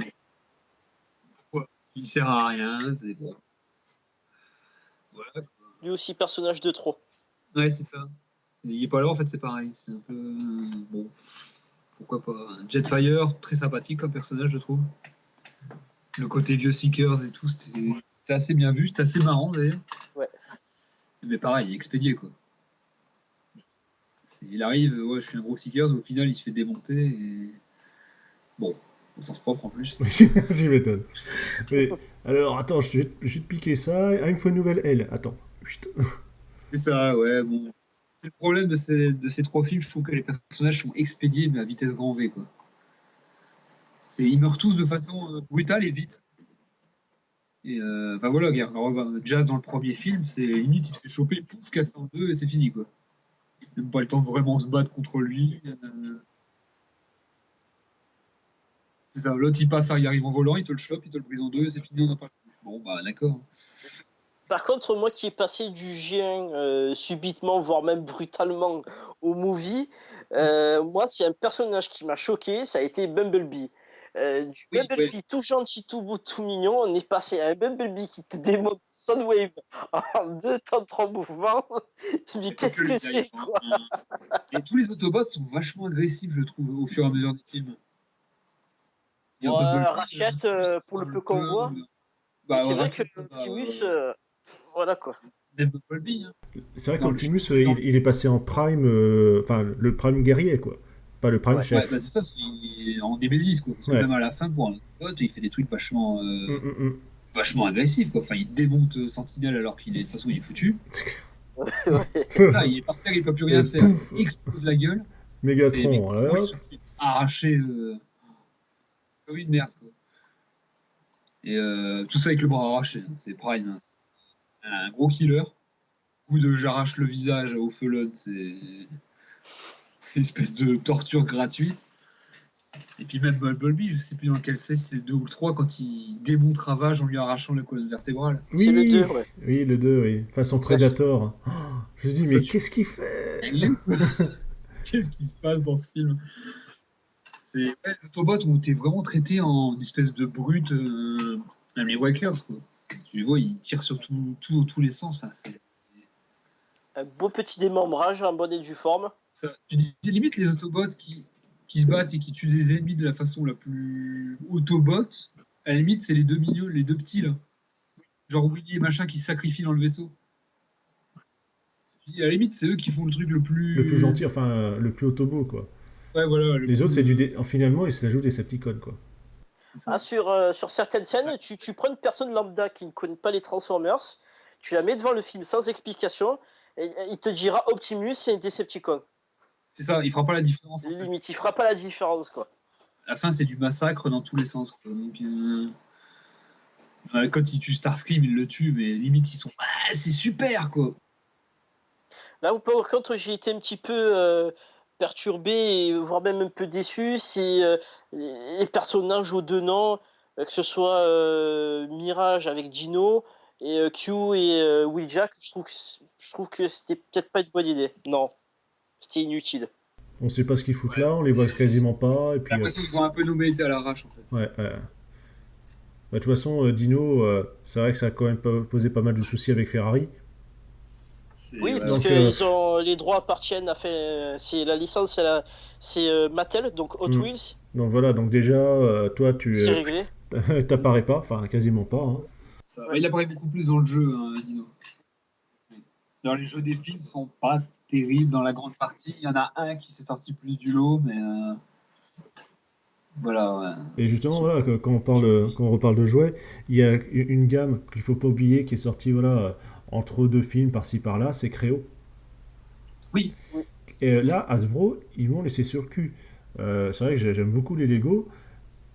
Pourquoi? Il sert à rien, c'est bon. Voilà. Lui aussi, personnage de trop. Ouais, c'est ça. Il est pas là, en fait, c'est pareil. C'est un peu. Bon, pourquoi pas. Jetfire, très sympathique comme personnage, je trouve. Le côté vieux Seekers et tout, c'était assez bien vu, c'était assez marrant d'ailleurs. Ouais. Mais pareil, il est expédié quoi. Il arrive, ouais, je suis un gros Seekers, au final il se fait démonter et. Bon, au sens propre en plus. Oui, tu m'étonnes. Mais, alors, attends, je vais te piquer ça. Ah, il me faut une nouvelle L. Attends. Chut. C'est ça, ouais, bon. C'est le problème de ces trois films, je trouve que les personnages sont expédiés, mais à vitesse grand V, quoi. Ils meurent tous de façon brutale et vite. Et enfin voilà, regarde, Jazz dans le premier film, c'est limite, il se fait choper, pouf, casse en deux et c'est fini, quoi. Même pas le temps de vraiment se battre contre lui. C'est ça, l'autre il passe, il arrive en volant, il te le chope, il te le brise en deux, et c'est fini, on n'a pas. Bon, bah d'accord. Par contre, moi qui ai passé du G1 subitement, voire même brutalement, au movie, moi, c'est un personnage qui m'a choqué, ça a été Bumblebee. Du Oui, ouais. Bumblebee tout gentil, tout beau, tout mignon, on est passé à un Bumblebee qui te démonte Soundwave en 2 temps 3 mouvements. Mais Et pas que qu'est-ce lui que d'ailleurs, c'est, hein. quoi? Et tous les Autobots sont vachement agressifs, je trouve, au fur et à mesure des films. Dire Ouais, Bumblebee, je Ratchet, sais plus si pour dans le le peu qu'on 2 voit. Mais bah, c'est vrai que Ratchet, ça va. Optimus, voilà quoi. Même Bumblebee, hein. C'est vrai Dans le, je sais qu'Optimus, plus si c'est dans il est passé en prime, enfin, le prime guerrier, quoi. Pas le prime Ouais. Ouais, bah chef. c'est ça, c'est en Nemesis, quoi. Parce que Ouais. même à la fin, pour un Autobot, il fait des trucs vachement, Hum. vachement agressifs, quoi. Enfin, il démonte Sentinelle alors qu'il est, de toute façon, il est foutu. Ouais. C'est ça, il est par terre, il peut plus rien Et faire. pouf, Il explose la gueule, mais Mégatron, comment il hop. se fait arracher comme une merde, quoi. Et tout ça avec le bras arraché, hein. C'est Prime, hein. C'est un gros killer. Coup de j'arrache le visage au felon, c'est une espèce de torture gratuite. Et puis même Bumblebee, je sais plus dans quel c'est le 2 ou le 3, quand il démonte Ravage en lui arrachant la colonne vertébrale. C'est le 2, Oui, ouais. oui, le 2, oui. Façon Ça, je- Predator. Oh, je me dis, ça, mais tu qu'est-ce qu'il fait? cinglé, quoi. Qu'est-ce qui se passe dans ce film? C'est ouais, les Autobots ont été vraiment traités en espèce de brute, même les Wakers, quoi. Tu les vois, ils tirent sur dans tous les sens. Enfin, Un beau petit démembrage en bonne et due forme. tu dis limite les Autobots qui se battent et qui tuent des ennemis de la façon la plus Autobot. À la limite, c'est les deux milieux, les deux petits là. Genre Willy et machin qui se sacrifient dans le vaisseau. À la limite, c'est eux qui font le truc le Le plus plus. gentil, enfin, le plus autobo, quoi. Ouais, voilà, le Les autres, c'est plus. finalement, ils se la jouent des Decepticons, quoi. C'est ça. Ah, sur certaines scènes, tu prends une personne lambda qui ne connaît pas les Transformers, tu la mets devant le film sans explication, et il te dira Optimus et Decepticon. C'est ça, il fera pas la différence en fait. Limite, il fera pas la différence, quoi. À la fin, c'est du massacre dans tous les sens, quoi. Donc, quand il tue Starscream, il le tue, mais limite, ils sont. Ah, c'est super, quoi. Là où par contre j'ai été un petit peu perturbé, et voire même un peu déçu, c'est les personnages au dedans, que ce soit Mirage avec Dino et Q et Wheeljack, je trouve que c'était peut-être pas une bonne idée. Non, c'était inutile. On sait pas ce qu'ils foutent Ouais. là, on les voit quasiment pas, et J'ai puis, l'impression qu'ils ont un peu nommé été à l'arrache, en fait. ouais, ouais. Bah, de toute façon, Dino, c'est vrai que ça a quand même posé pas mal de soucis avec Ferrari. Oui, Ouais, parce Donc, que ils ont les droits appartiennent à c'est la licence, c'est Mattel, donc Hot hmm. Wheels, Donc voilà, donc déjà, toi, c'est réglé. t'apparais pas, enfin quasiment pas, hein. ça. Ouais. Bah, il apparaît beaucoup plus dans le jeu, hein, Dino. Dans les jeux des films, sont pas terribles dans la grande partie. Il y en a un qui s'est sorti plus du lot, mais voilà. Ouais. Et justement, voilà, quand on reparle de jouets, il y a une gamme qu'il faut pas oublier qui est sortie, voilà, entre deux films par-ci par-là, c'est Créo. Oui, Oui. Et là, Hasbro, ils m'ont laissé sur le cul. C'est vrai que j'aime beaucoup les Lego.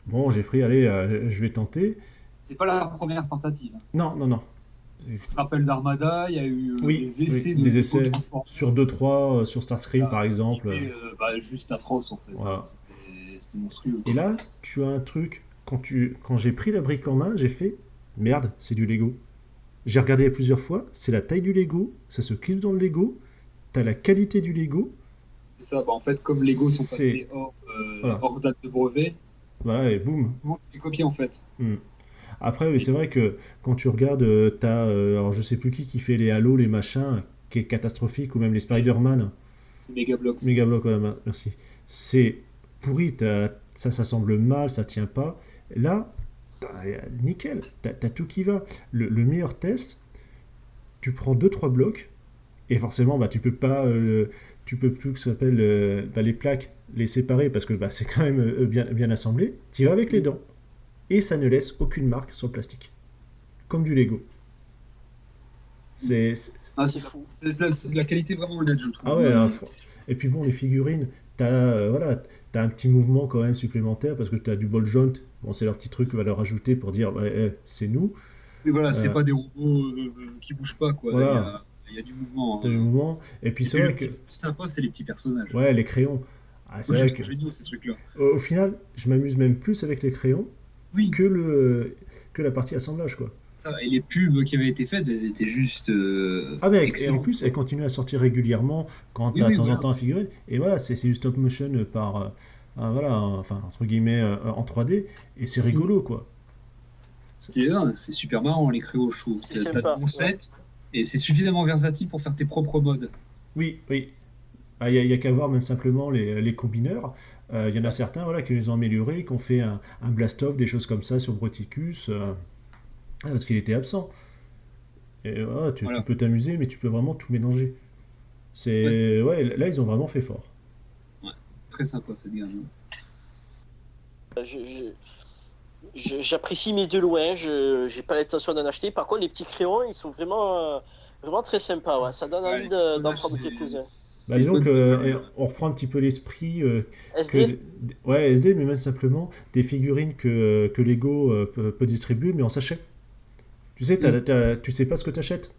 Bon, j'ai pris, allez, je vais tenter. C'est pas la première tentative. Non, non, non. Ça se rappelle d'Armada, il y a eu Oui, des essais oui, de des Lego essais Transformers. sur 2-3, sur Starscream par exemple. Qui étaient, juste atroces en fait. Voilà. C'était monstrueux. Quoi. Et là, tu as un truc, quand j'ai pris la brique en main, j'ai fait, merde, c'est du Lego. J'ai regardé plusieurs fois, c'est la taille du Lego, ça se clip dans le Lego, t'as la qualité du Lego. C'est ça, en fait, comme Lego sont C'est- passés Voilà. hors date de brevet, Voilà, et boum. tout le monde les copie en fait. Après, oui, c'est vrai que quand tu regardes, t'as, alors je sais plus qui fait les Halo, les machins, qui est catastrophique, ou même les Spider-Man. C'est Mega Bloks. Megablock, voilà, merci. C'est pourri, ça semble mal, ça tient pas. Là, nickel, t'as tout qui va. Le meilleur test, tu prends deux trois blocs, et forcément, bah, tu peux pas, tu peux plus que ça s'appelle les plaques, les séparer, parce que bah, c'est quand même bien assemblé. Tu vas avec les dents, et ça ne laisse aucune marque sur le plastique. Comme du Lego. C'est C'est fou. C'est de la qualité vraiment honnête, je trouve. Ah ouais, et puis bon, les figurines, voilà, t'as un petit mouvement quand même supplémentaire parce que t'as du ball joint. Bon, c'est leur petit truc qu'on va leur ajouter pour dire ouais, c'est nous. Mais voilà, c'est Euh, pas des robots qui bougent pas, quoi. Voilà. Il y a du mouvement. T'as du mouvement. Et puis c'est Et vrai le que. petit sympa, c'est les petits personnages. Ouais, les crayons. Ah, c'est Moi, je vrai les que. trouve géniaux, ces trucs-là. Au final, je m'amuse même plus avec les crayons Oui, que la partie assemblage, quoi. ça. Et les pubs qui avaient été faites, elles étaient juste Ah, mais et en excellentes. plus, elle continue à sortir régulièrement quand Oui, t'as de oui, temps en voilà. temps un figurine. Et voilà, c'est du stop motion par. Voilà, enfin, entre guillemets, en 3D. Et c'est rigolo, quoi. C'est super marrant, les créos, je trouve. C'est T'as de sympa, bons sets, et c'est suffisamment versatile pour faire tes propres modes. Oui, oui. Il y a qu'à voir même simplement les combineurs. Il y en a Ça. certains voilà, qui les ont améliorés, qui ont fait un blast-off, des choses comme ça sur Broticus, parce qu'il était absent. Et voilà, tu Voilà. peux t'amuser, mais tu peux vraiment tout mélanger. Ouais, Ouais, là, ils ont vraiment fait fort. ouais. Très sympa, cette gamme. J'apprécie mes de loin, je j'ai pas l'intention d'en acheter. Par contre, les petits crayons, ils sont vraiment très sympas. Ouais. Ça donne Ouais, envie les d'en personnages, prendre quelques-uns. Bah, c'est une disons bonne que couleur. on reprend un petit peu l'esprit SD? ouais, SD, mais même simplement des figurines que Lego peut distribuer, mais en sachet. Tu sais, tu sais pas ce que tu achètes.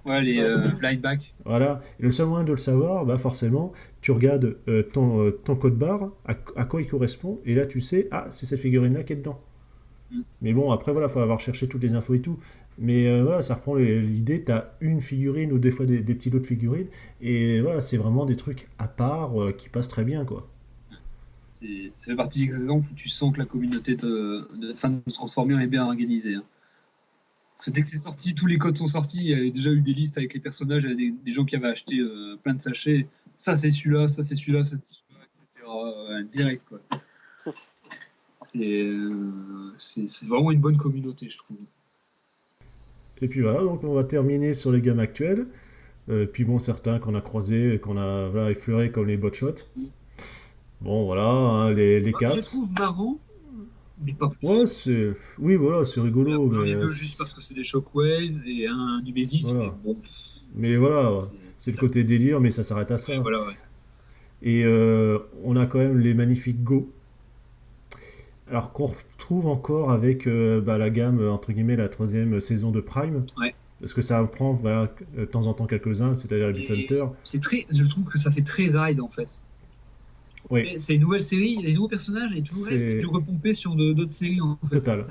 Ouais, les Ouais. blind back. Voilà. Et le seul moyen de le savoir, bah forcément, tu regardes ton code barre, à quoi il correspond, et là tu sais, ah, c'est cette figurine-là qui est dedans. Mm. Mais bon, après, voilà, il faut avoir cherché toutes les infos et tout. Mais voilà, ça reprend l'idée, tu as une figurine ou des fois des petits lots de figurines, et voilà, c'est vraiment des trucs à part qui passent très bien, quoi. Ça fait partie des exemples où tu sens que la communauté de fans de Transformers est bien organisée. Hein. Parce que dès que c'est sorti, tous les codes sont sortis. Il y avait déjà eu des listes avec les personnages, il y avait des gens qui avaient acheté plein de sachets. Ça c'est celui-là, ça c'est celui-là, ça c'est celui-là, etc. Direct quoi. C'est vraiment une bonne communauté, je trouve. Et puis voilà, donc on va terminer sur les gammes actuelles. Puis bon, certains qu'on a croisés, qu'on a voilà, effleurés comme les Botshot. Mm. Bon, voilà, hein, les Je les caps. trouve marrants, mais pas plus. Ouais, oui, voilà, c'est rigolo, J'en ai mais deux juste parce que c'est des Shockwaves et un Numésis, mais voilà. bon, Mais voilà, ouais. c'est C'est le côté délire, mais ça s'arrête à ouais, ça. voilà, ouais. Et on a quand même les magnifiques Go. Alors qu'on retrouve encore avec bah, la gamme, entre guillemets, la troisième saison de Prime. Ouais. Parce que ça en prend voilà, de temps en temps quelques-uns, c'est-à-dire Abyss Hunter. Je trouve que ça fait très ride en fait. Oui, C'est une nouvelle série, il y a des nouveaux personnages et tout le reste, c'est du repompé sur d'autres séries en fait. total.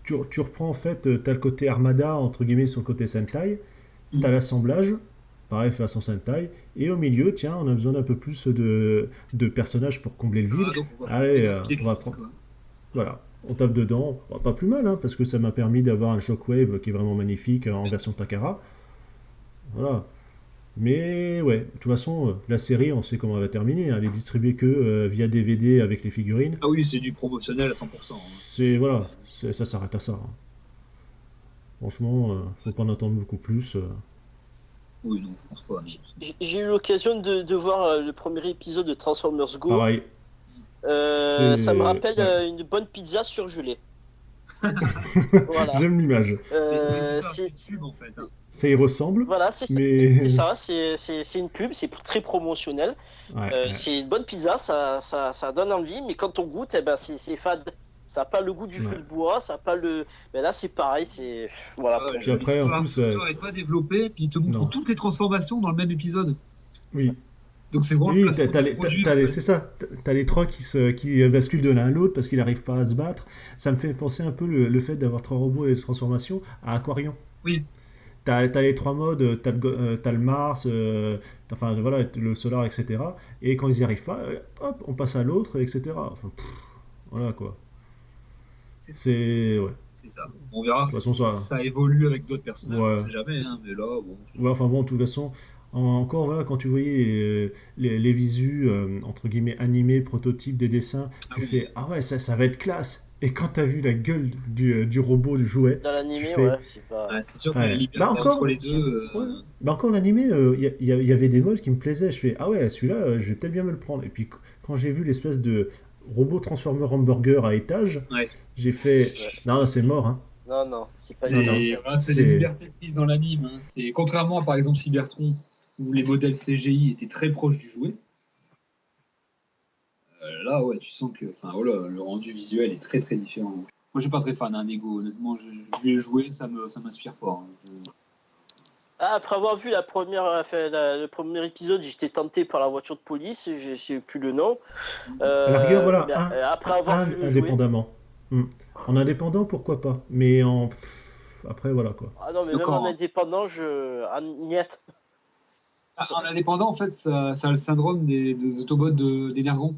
Tu reprends en fait, t'as le côté Armada, entre guillemets, sur le côté Sentai. T'as l'assemblage, pareil, façon Sentai. Et au milieu, tiens, on a besoin d'un peu plus de personnages pour combler le Ça vide. va, donc on va Allez, expliquer on va Chris, prendre. quoi. Voilà, on tape dedans. Bon, pas plus mal, hein, parce que ça m'a permis d'avoir un Shockwave qui est vraiment magnifique en version Takara. Voilà. Mais ouais, de toute façon, la série, on sait comment elle va terminer. Hein. Elle est distribuée que via DVD avec les figurines. Ah oui, c'est du promotionnel à 100%. Hein. Voilà, ça s'arrête à ça. Hein. Franchement, faut pas en attendre beaucoup plus. Oui, non, je pense pas. Non. J'ai eu l'occasion de voir le premier épisode de Transformers Go. Pareil. Ça me rappelle Ouais. une bonne pizza surgelée. Voilà. J'aime l'image. Mais c'est ça, C'est, c'est une pub en fait. Hein. Ça y ressemble, voilà, c'est ça, mais... c'est une pub, c'est très promotionnel. Ouais, ouais, C'est une bonne pizza, ça donne envie, mais quand on goûte, eh ben, c'est fade. Ça n'a pas le goût du feu ouais. de bois, ça a pas le. Ben là, c'est pareil, voilà Ah ouais, quoi. Puis après, en plus... l'histoire est pas développée, puis il te montre non. toutes les transformations dans le même épisode. Oui. Donc c'est vraiment le Oui, placement du produit en c'est fait. ça. T'as les trois qui basculent de l'un à l'autre parce qu'ils n'arrivent pas à se battre. Ça me fait penser un peu le fait d'avoir trois robots et de transformation à Aquarion. Oui, T'as les trois modes, t'as le Mars, enfin voilà, le Solar, etc. Et quand ils n'y arrivent pas, hop, on passe à l'autre, etc. Enfin, voilà quoi. c'est ça. C'est. Ouais. De C'est ça. On verra toute façon, si ça. ça évolue avec d'autres personnages, on Ouais. sait jamais, hein, mais là, bon. Ouais, enfin bon, de toute façon, encore voilà, quand tu voyais les visus, entre guillemets, animés, prototypes des dessins, Ah tu oui, fais ah ouais, ça va être classe. Et quand t'as vu la gueule du robot, du jouet, Dans tu l'animé, ouais, fais c'est pas. ouais, c'est sûr que la ouais. Bah liberté entre encore, les deux. ouais. Bah encore l'animé, il y avait des modes qui me plaisaient. Je fais ah ouais, celui-là, je vais peut-être bien me le prendre. Et puis quand j'ai vu l'espèce de robot transformer hamburger à étage, Ouais. j'ai fait Ouais. non, c'est mort, hein. Non, non, c'est pas Non, non, intéressant. Voilà, c'est des c'est. libertés prises dans l'anime. Hein. C'est contrairement à par exemple Cybertron, où les modèles CGI étaient très proches du jouet. Là, ouais, tu sens que, enfin voilà, le rendu visuel est très très différent. Moi, je suis pas très fan d'un Ego, honnêtement. Je vais jouer, ça m'inspire pas. Hein. Ah, après avoir vu le premier épisode, j'étais tenté par la voiture de police, je sais plus le nom. À la rigueur, voilà, Mais après avoir vu le jouet. indépendamment. Hmm. En indépendant, pourquoi pas. Mais en. Après, voilà quoi. Ah non, mais même en D'accord. indépendant, niet. En indépendant, en fait, ça a le syndrome des Autobots d'Energon.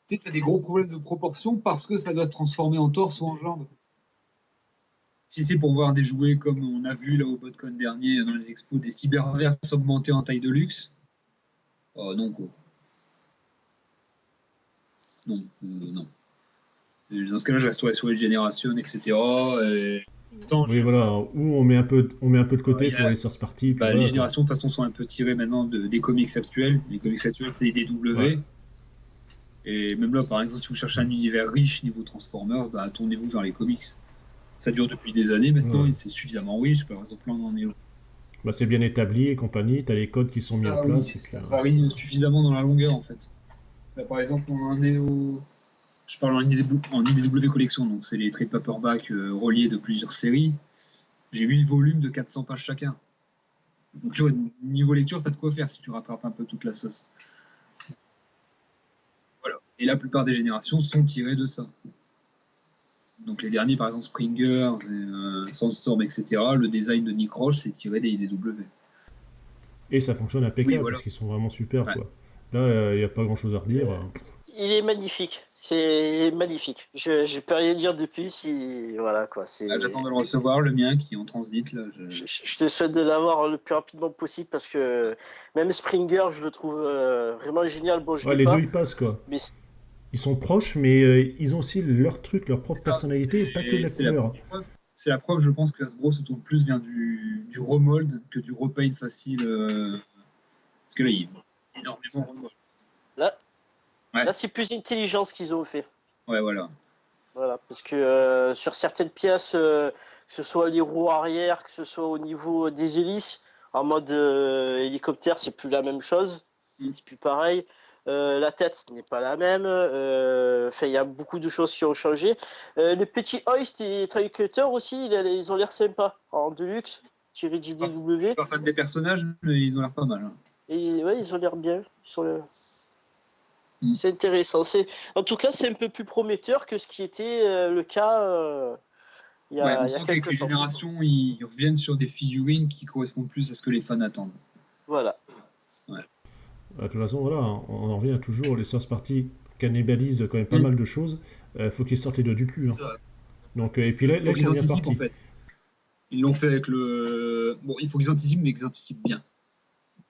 Tu sais, t'as des gros problèmes de proportion parce que ça doit se transformer en torse ou en jambe. Si c'est pour voir des jouets comme on a vu là au BotCon dernier dans les expos, des cyberverses augmentés en taille de luxe, oh non, quoi. Non, non. Dans ce cas-là, je resterai sur les générations, etc. Et pour l'instant, Oui, voilà. Ou on met un peu de côté il y pour a- les sœurs parties, puis bah, les voilà quoi. générations, de toute façon, sont un peu tirées maintenant des comics actuels. Les comics actuels, c'est des Ouais. DW. Et même là, par exemple, si vous cherchez un univers riche niveau Transformers, bah, tournez-vous vers les comics. Ça dure depuis des années maintenant, Ouais. et c'est suffisamment riche. Par exemple, là, on en est où? Bah, c'est bien établi et compagnie, t'as les codes qui sont mis en Ça, oui, place. Et puis, ça se varie suffisamment dans la longueur, en fait. Là, par exemple, on en est au... Je parle en IDW Collection, donc c'est les trade paperback reliés de plusieurs séries. J'ai 8 volumes de 400 pages chacun. Donc, tu vois, niveau lecture, t'as de quoi faire si tu rattrapes un peu toute la sauce. Voilà. Et la plupart des générations sont tirées de ça. Donc, les derniers, par exemple, Springer, Sandstorm, etc., le design de Nick Roche, c'est tiré des IDW. et ça fonctionne Oui, impeccable voilà. parce qu'ils sont vraiment super Ouais. quoi. Là, il n'y a pas grand chose à redire. Il est magnifique, c'est magnifique. Je peux rien dire de plus. Voilà quoi, Là, j'attends de le recevoir, le mien qui est en transit. Là, Je te souhaite de l'avoir le plus rapidement possible parce que même Springer, je le trouve vraiment génial. Bon, je Ouais, l'ai les deux pas, ils passent quoi. mais Ils sont proches, mais ils ont aussi leur truc, leur propre ça, personnalité et pas que de la couleur. c'est la preuve, je pense que Hasbro se tourne plus vers du remold que du repaint facile. Parce que là, il est énormément remold. là, Ouais, là c'est plus intelligent ce qu'ils ont fait. ouais, voilà. Voilà, parce que sur certaines pièces, que ce soit les roues arrière, que ce soit au niveau des hélices, en mode hélicoptère, c'est plus la même chose, Mm. c'est plus pareil. La tête, ce n'est pas la même. Enfin, il y a beaucoup de choses qui ont changé. Le petit Hoist et Tricutter aussi, ils ont l'air sympas en deluxe, tiré Je suis JDW. pas fan des personnages, mais ils ont l'air pas mal. Hein. Et ouais, ils ont l'air bien. Mm. C'est intéressant. En tout cas, c'est un peu plus prometteur que ce qui était le cas Ouais, on il y a sent qu'avec les quelques temps. générations, ils reviennent sur des figurines qui correspondent plus à ce que les fans attendent. Voilà. Ouais. De toute façon, voilà, on en revient toujours. Les source parties cannibalisent quand même pas Mm. mal de choses. Faut qu'ils sortent les doigts du cul. C'est Hein. ça. Donc, et puis là, Il faut ils qu'ils sont bien anticipent en partis. fait. Ils l'ont fait avec le. Bon, il faut qu'ils anticipent, mais qu'ils anticipent bien.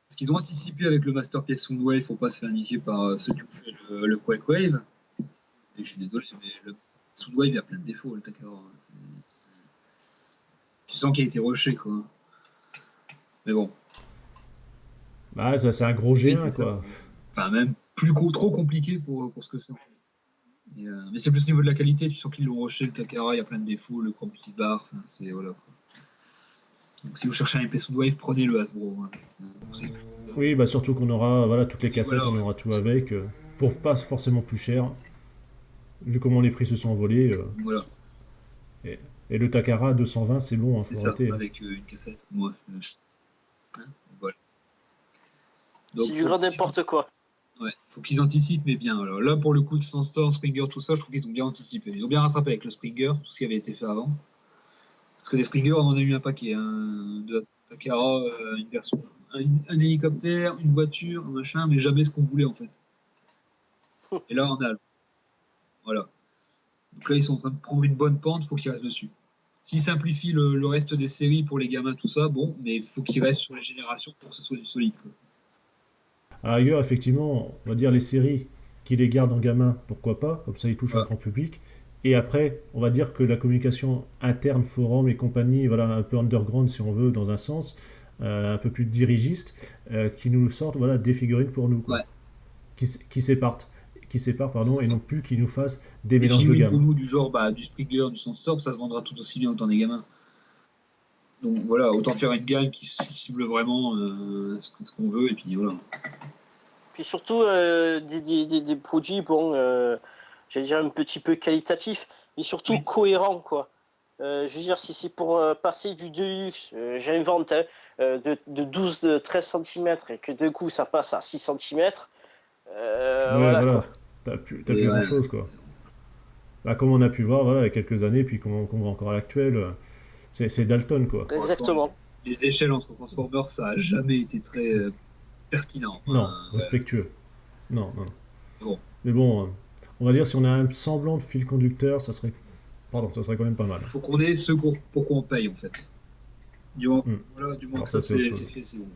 Parce qu'ils ont anticipé avec le Masterpiece Soundwave, il ne faut pas se faire niquer par ceux qui ont fait le Quake Wave. Et je suis désolé, mais le Masterpiece Soundwave, il y a plein de défauts, le Takara. Tu sens qu'il a été rushé, quoi. Mais bon, Bah, ça, c'est un gros oui, G1, c'est ça. quoi. Enfin, même trop compliqué pour ce que c'est. Mais c'est plus au niveau de la qualité, tu sens qu'ils l'ont rushé, le Takara, il y a plein de défauts, le chrome qui se barre, enfin, c'est voilà, quoi. Donc si vous cherchez un épée Soundwave, prenez le Hasbro. Hein. Oui, bah surtout qu'on aura voilà, toutes les cassettes, Voilà, on aura tout avec, pour pas forcément plus cher, vu comment les prix se sont envolés. Voilà, Et le Takara à 220, c'est bon, c'est faut ça, arrêter. avec une cassette. Moi, hein, voilà. C'est Donc du grand n'importe quoi. Ouais, faut qu'ils anticipent, mais bien. Alors là, pour le coup, Sandstorm, Springer, tout ça, je trouve qu'ils ont bien anticipé. Ils ont bien rattrapé avec le Springer, tout ce qui avait été fait avant. Parce que des Springer, on en a eu un paquet. Hein, de Takara, une version, un hélicoptère, une voiture, un machin, mais jamais ce qu'on voulait en fait. Et là, on a. Voilà. Donc là, ils sont en train de prendre une bonne pente, faut qu'ils restent dessus. S'ils simplifient le reste des séries pour les gamins, tout ça, bon, mais il faut qu'ils restent sur les générations pour que ce soit du solide. Quoi. À la rigueur, effectivement, on va dire les séries qui les gardent en gamin, pourquoi pas, comme ça ils touchent un Ouais. grand public. Et après, on va dire que la communication interne, forum et compagnie, voilà, un peu underground si on veut, dans un sens, un peu plus dirigiste, qui nous sortent voilà, des figurines pour nous, quoi. Ouais. Qui séparent, pardon, C'est et ça. non plus qui nous fassent des Des mélanges de figurines pour gamme. nous du genre du Springer, du Sandstorm, ça se vendra tout aussi bien autant des gamins. Donc voilà, autant faire une gamme qui cible vraiment ce qu'on veut, et puis voilà. Puis surtout, des produits, bon, j'allais dire un petit peu qualitatifs, mais surtout Oui. cohérents, quoi. Je veux dire, si c'est pour passer du Deluxe, j'invente, hein, de 12-13 cm et que d'un coup ça passe à 6 cm, Ouais, voilà, quoi. voilà, t'as Et plus ouais, grand-chose, quoi. Bah, comme on a pu voir voilà, il y a quelques années, puis qu'on voit encore à l'actuel, c'est Dalton, quoi. Exactement. les échelles entre Transformers, ça a jamais été très pertinent. Non, Hein. respectueux. Non, non. Bon. Mais bon, on va dire si on a un semblant de fil conducteur, ça serait quand même pas mal. Faut qu'on ait ce pour qu'on paye en fait. Du moins, Hmm. voilà, du moins Alors que ça, ça c'est autre c'est chose. fait, c'est bon.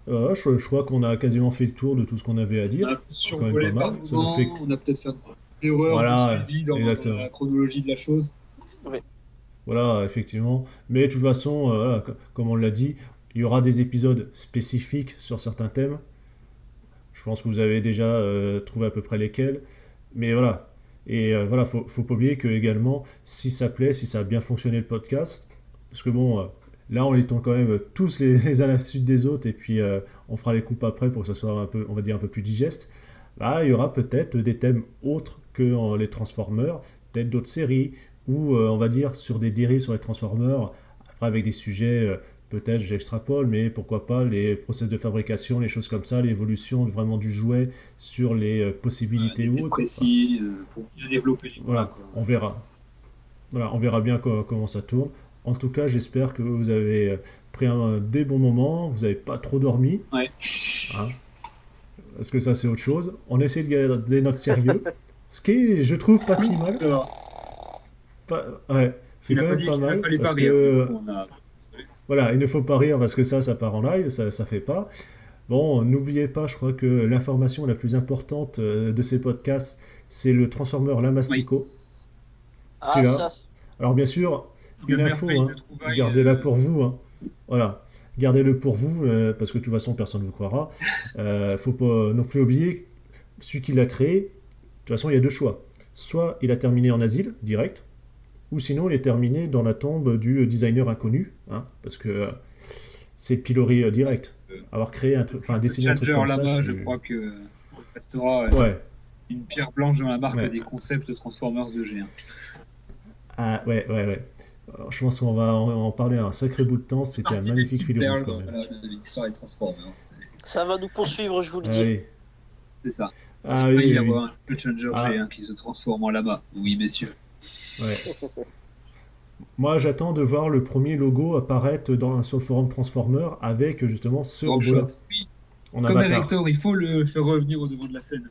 Je crois qu'on a quasiment fait le tour de tout ce qu'on avait à On dire. a C'est quand même pas survolé par mal. Ça nous moment, fait... on a peut-être fait des erreurs Voilà, de suivi dans exactement. la chronologie de la chose. Voilà, effectivement. Mais de toute façon, voilà, comme on l'a dit, il y aura des épisodes spécifiques sur certains thèmes. Je pense que vous avez déjà trouvé à peu près lesquels. Mais voilà. Et voilà, faut pas oublier que également, si ça plaît, si ça a bien fonctionné le podcast, parce que bon, là on les tend quand même tous les uns à la suite des autres, et puis on fera les coupes après pour que ça soit un peu, on va dire, un peu plus digeste. Là, il y aura peut-être des thèmes autres que les Transformers, peut-être d'autres séries, ou on va dire sur des dérives sur les Transformers, après avec des sujets peut-être j'extrapole, mais pourquoi pas les process de fabrication, les choses comme ça, l'évolution vraiment du jouet sur les possibilités Des ou autres. précis pour bien développer les Voilà, quoi. on verra. Voilà, on verra bien comment ça tourne. En tout cas, j'espère que vous avez pris des bons moments, vous n'avez pas trop dormi, Ouais. hein, parce que ça c'est autre chose. On essaie de garder notre sérieux, ce qui est, je trouve, pas si mal. Ça va. Ouais, c'est Il a quand pas même dit pas qu'il ne mal fallait pas parce rire. que On a... voilà, il ne faut pas rire parce que ça part en live, ça fait pas. Bon, n'oubliez pas, je crois que l'information la plus importante de ces podcasts, c'est le Transformer Lamastico. Ah, Celui-là. ça. Alors bien sûr, une info, merveille hein, de trouvailles, gardez-la pour vous. Hein. Voilà, gardez-le pour vous, parce que de toute façon, personne ne vous croira. Faut pas non plus oublier, celui qui l'a créé, de toute façon, il y a deux choix. Soit il a terminé en asile, direct, ou sinon il est terminé dans la tombe du designer inconnu, hein, parce que c'est pilori direct. Avoir créé un truc, enfin dessiné un truc Challenger comme ça, là-bas, je crois que ça restera Ouais, une pierre blanche dans la marque Ouais. des concepts Transformers de G1. ah, ouais. Alors, je pense qu'on va en parler un sacré bout de temps. C'était un Partie des magnifique petites fil rouge perles quand même. de l'histoire des Transformers. Ça va nous poursuivre, je vous le dis. Allez. C'est ça. Ah Il oui, va y oui, avoir oui. un Challenger Ah. G1 qui se transforme en lama. Oui, messieurs. Ouais. Moi, j'attends de voir le premier logo apparaître sur le forum Transformer avec justement ce Drop robot-là shot. Oui, en comme avatar. Erector, il faut le faire revenir au devant de la scène.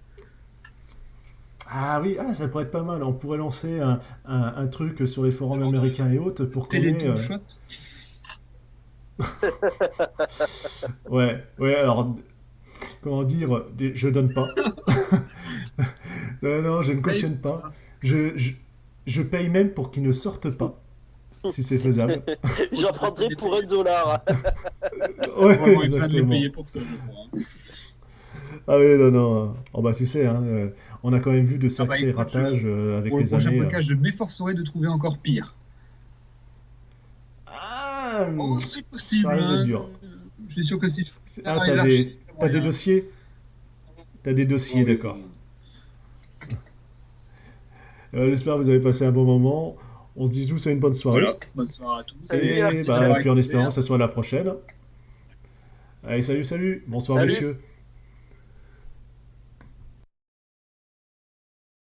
Ah oui, ça pourrait être pas mal. On pourrait lancer un truc sur les forums Genre, américains et autres pour qu'on ait... Télétoon shot. Ouais, alors, comment dire, je donne pas. Non, je ne cautionne pas. Je paye même pour qu'ils ne sortent pas, si c'est faisable. J'en prendrai pour $1. Ouais, Vraiment, il besoin de les exactement. payer pour ça, je crois. Hein. Ah oui, non, non. Oh bah tu sais, hein, on a quand même vu de Ah bah sacrés écoute, ratages avec pour le les prochain années. podcast, je m'efforcerai de trouver encore pire. Ah, Oh, c'est ça possible, risque d'être hein. dur. Je suis sûr que si je fouille Ah, dans les archives, il y a t'as des moyen. dossiers? T'as des dossiers, Oh, d'accord. J'espère que vous avez passé un bon moment. On se dit tous à une bonne soirée. voilà, bonne soirée à tous Salut, et Et, merci plaisir bah, et à Jacques. puis en écouter, espérant hein. que ça soit la prochaine. Allez, salut, salut. Bonsoir, Salut. messieurs.